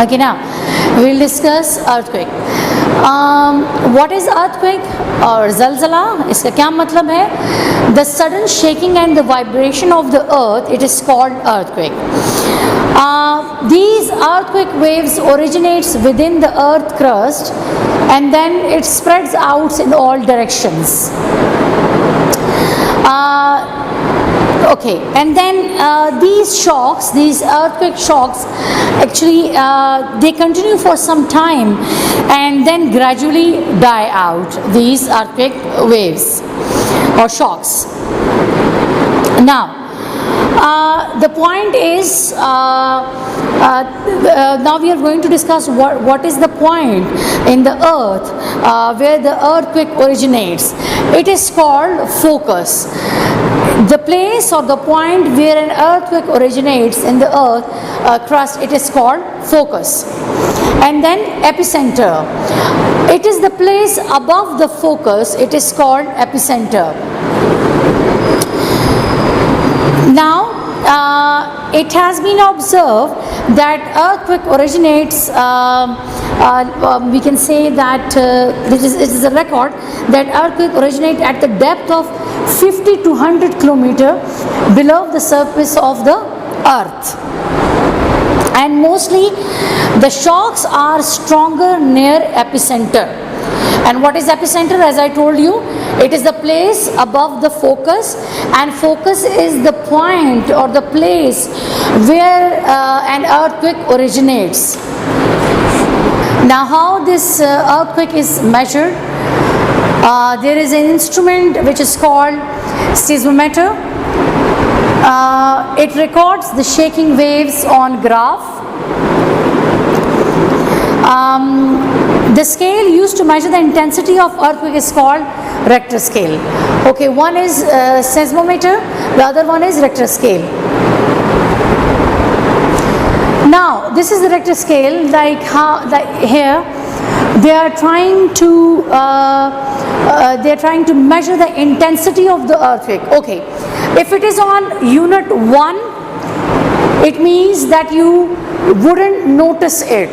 Okay, now we'll discuss earthquake. What is earthquake or zalzala? इसका क्या मतलब है? The sudden shaking and the vibration of the earth, it is called earthquake. These earthquake waves originates within the earth crust and then it spreads out in all directions. Okay, and then these shocks, these earthquake shocks, actually they continue for some time and then gradually die out, these earthquake waves or shocks. Now, the point is, now we are going to discuss what is the point in the earth where the earthquake originates. It is called focus. The place or the point where an earthquake originates in the earth crust, it is called focus. And then epicenter. It is the place above the focus, it is called epicenter. Now, it has been observed that earthquake originates, we can say that this is a record that earthquake originate at the depth of 50 to 100 kilometer below the surface of the earth. And mostly the shocks are stronger near epicenter. And what is epicenter? As I told you, it is the place above the focus, and focus is the point or the place where an earthquake originates. Now, how this earthquake is measured? There is an instrument which is called seismometer. It records the shaking waves on graph. The scale used to measure the intensity of earthquake is called Richter scale. Okay, one is seismometer, the other one is Richter scale. Now, this is the Richter scale. Like here, they are trying to measure the intensity of the earthquake. Okay, if it is on unit 1, it means that you wouldn't notice it.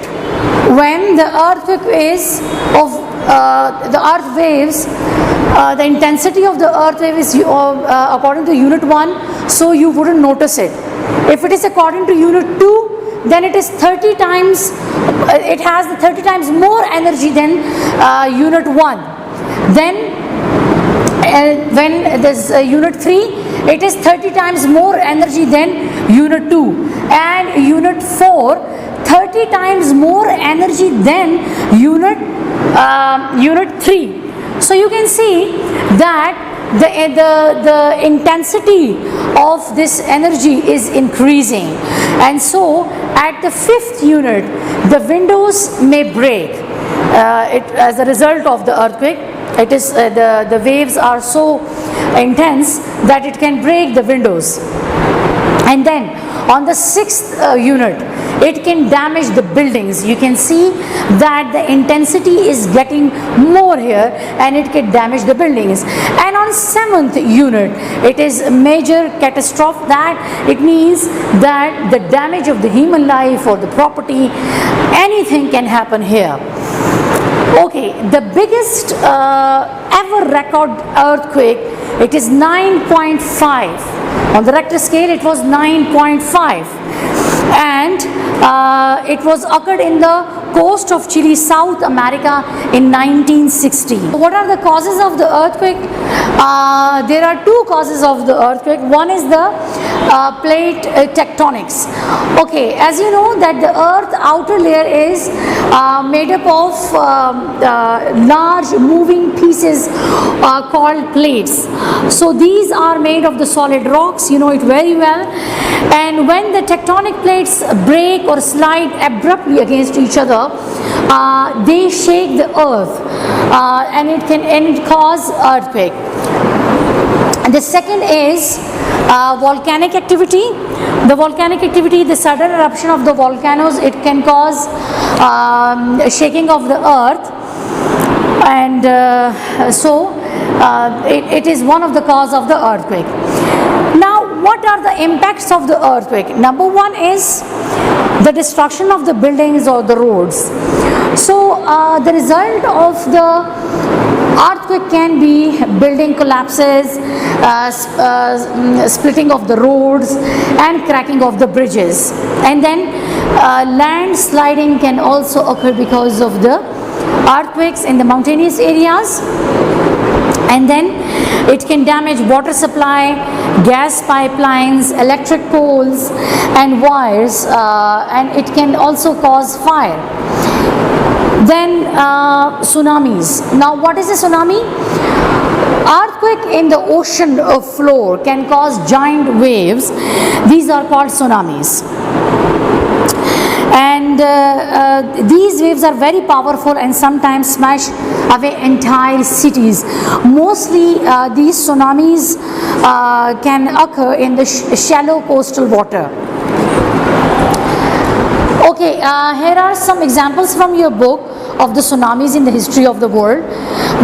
When the earthquake is of the earth waves, the intensity of the earth wave is according to unit 1, so you wouldn't notice it. If it is according to unit 2, then it is 30 times, it has 30 times more energy than unit 1. Then when this unit 3, it is 30 times more energy than unit 2, and unit 4 30 times more energy than unit 3. So you can see that the intensity of this energy is increasing, and so at the 5th unit the windows may break as a result of the earthquake. It is the waves are so intense that it can break the windows. And then on the 6th unit, it can damage the buildings. You can see that the intensity is getting more here and it can damage the buildings. And on 7th unit, it is a major catastrophe. That it means that the damage of the human life or the property, anything can happen here. Okay, the biggest ever record earthquake, it is 9.5. On the Richter scale, it was 9.5, and it was occurred in the coast of Chile, South America in 1960. What are the causes of the earthquake? There are two causes of the earthquake. One is the plate tectonics. Okay, as you know that the earth outer layer is made up of large moving pieces called plates. So these are made of the solid rocks, you know it very well, and when the tectonic plates break or slide abruptly against each other, they shake the earth and it can cause earthquake. The second is volcanic activity. The volcanic activity, the sudden eruption of the volcanoes, it can cause shaking of the earth, and it is one of the cause of the earthquake. Now, what are the impacts of the earthquake? Number one is the destruction of the buildings or the roads. So the result of the earthquake can be building collapses, splitting of the roads and cracking of the bridges, and then landsliding can also occur because of the earthquakes in the mountainous areas. And then it can damage water supply, gas pipelines, electric poles and wires, and it can also cause fire. Then tsunamis. Now what is a tsunami? Earthquake in the ocean floor can cause giant waves. These are called tsunamis. And these waves are very powerful and sometimes smash away entire cities. Mostly these tsunamis can occur in the shallow coastal water. Okay, here are some examples from your book of the tsunamis in the history of the world.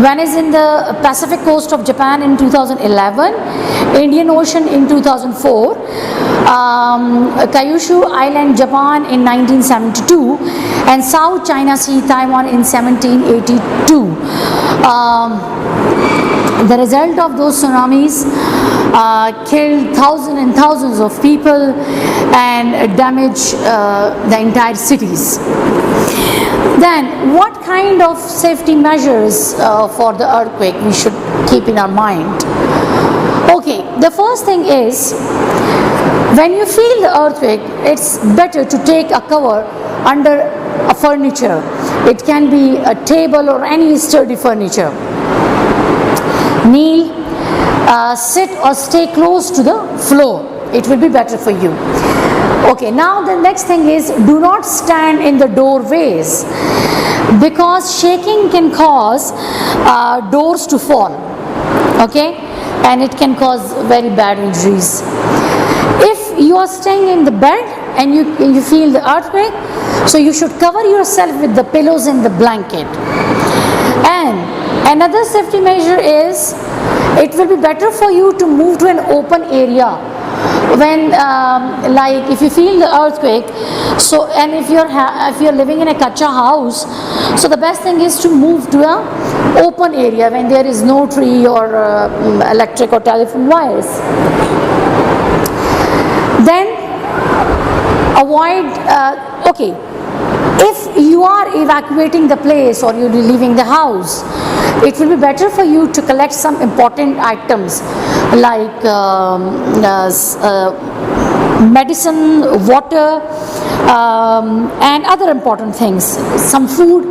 One is in the Pacific coast of Japan in 2011, Indian Ocean in 2004, Kyushu Island, Japan in 1972, and South China Sea, Taiwan in 1782. The result of those tsunamis killed thousands and thousands of people and damaged the entire cities. Then what kind of safety measures for the earthquake we should keep in our mind? Okay, the first thing is, when you feel the earthquake, it's better to take a cover under a furniture. It can be a table or any sturdy furniture. Kneel, sit or stay close to the floor. It will be better for you. Okay, now the next thing is, do not stand in the doorways, because shaking can cause doors to fall. Okay, and it can cause very bad injuries. If you are staying in the bed and you feel the earthquake, so you should cover yourself with the pillows and the blanket. And another safety measure is, it will be better for you to move to an open area when like if you feel the earthquake. So, and if you're living in a kacha house, so the best thing is to move to a open area when there is no tree or electric or telephone wires. Then avoid okay, if you are evacuating the place or you're leaving the house, it will be better for you to collect some important items like medicine, water, and other important things, some food.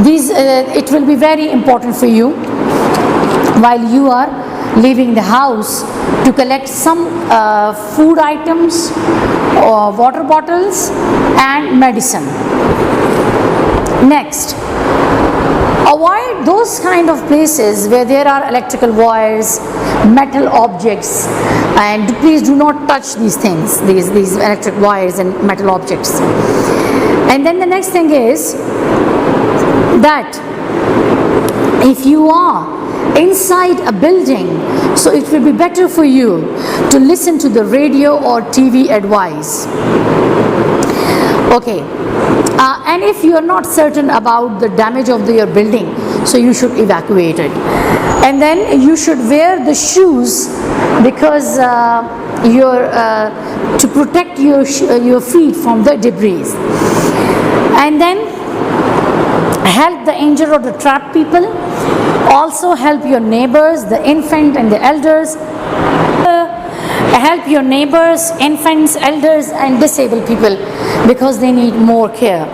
These it will be very important for you while you are leaving the house to collect some food items, or water bottles and medicine. Next, avoid those kind of places where there are electrical wires, metal objects, and please do not touch these things, these electric wires and metal objects. And then the next thing is that if you are inside a building, so it will be better for you to listen to the radio or TV advice. Okay, and if you are not certain about the damage of your building, so you should evacuate it. And then you should wear the shoes, because to protect your feet from the debris. And then help the injured or the trapped people. Also help your neighbors, the infant and the elders. Help your neighbors, infants, elders and disabled people, because they need more care.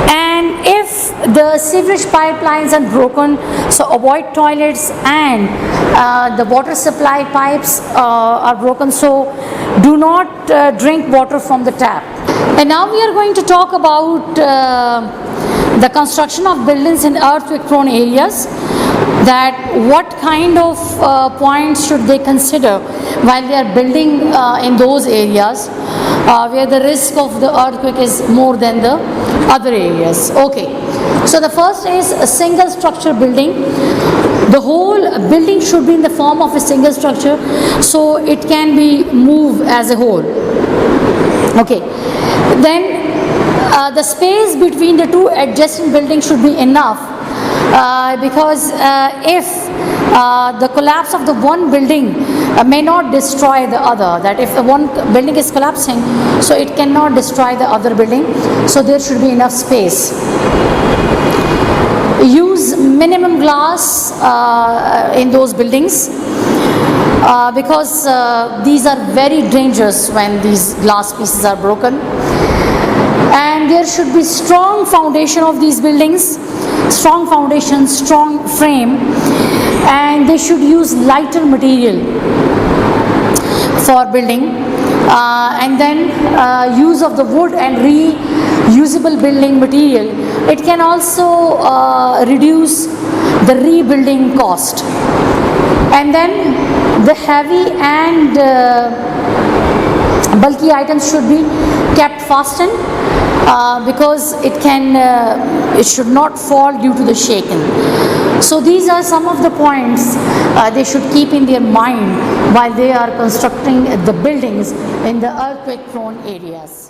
And if the sewage pipelines are broken, so avoid toilets, and the water supply pipes are broken, so do not drink water from the tap. And now we are going to talk about the construction of buildings in earthquake prone areas, that what kind of points should they consider while they are building in those areas where the risk of the earthquake is more than the other areas. Okay, so the first is a single structure building. The whole building should be in the form of a single structure, so it can be moved as a whole. Okay, then the space between the two adjacent buildings should be enough, because if the collapse of the one building may not destroy the other, that if one building is collapsing, so it cannot destroy the other building, so there should be enough space. Use minimum glass in those buildings, because these are very dangerous when these glass pieces are broken. And there should be strong foundation of these buildings, strong foundation, strong frame, and they should use lighter material for building, and then use of the wood and reusable building material. It can also reduce the rebuilding cost. And then the heavy and bulky items should be kept fastened, because it should not fall due to the shaking. So these are some of the points they should keep in their mind while they are constructing the buildings in the earthquake prone areas.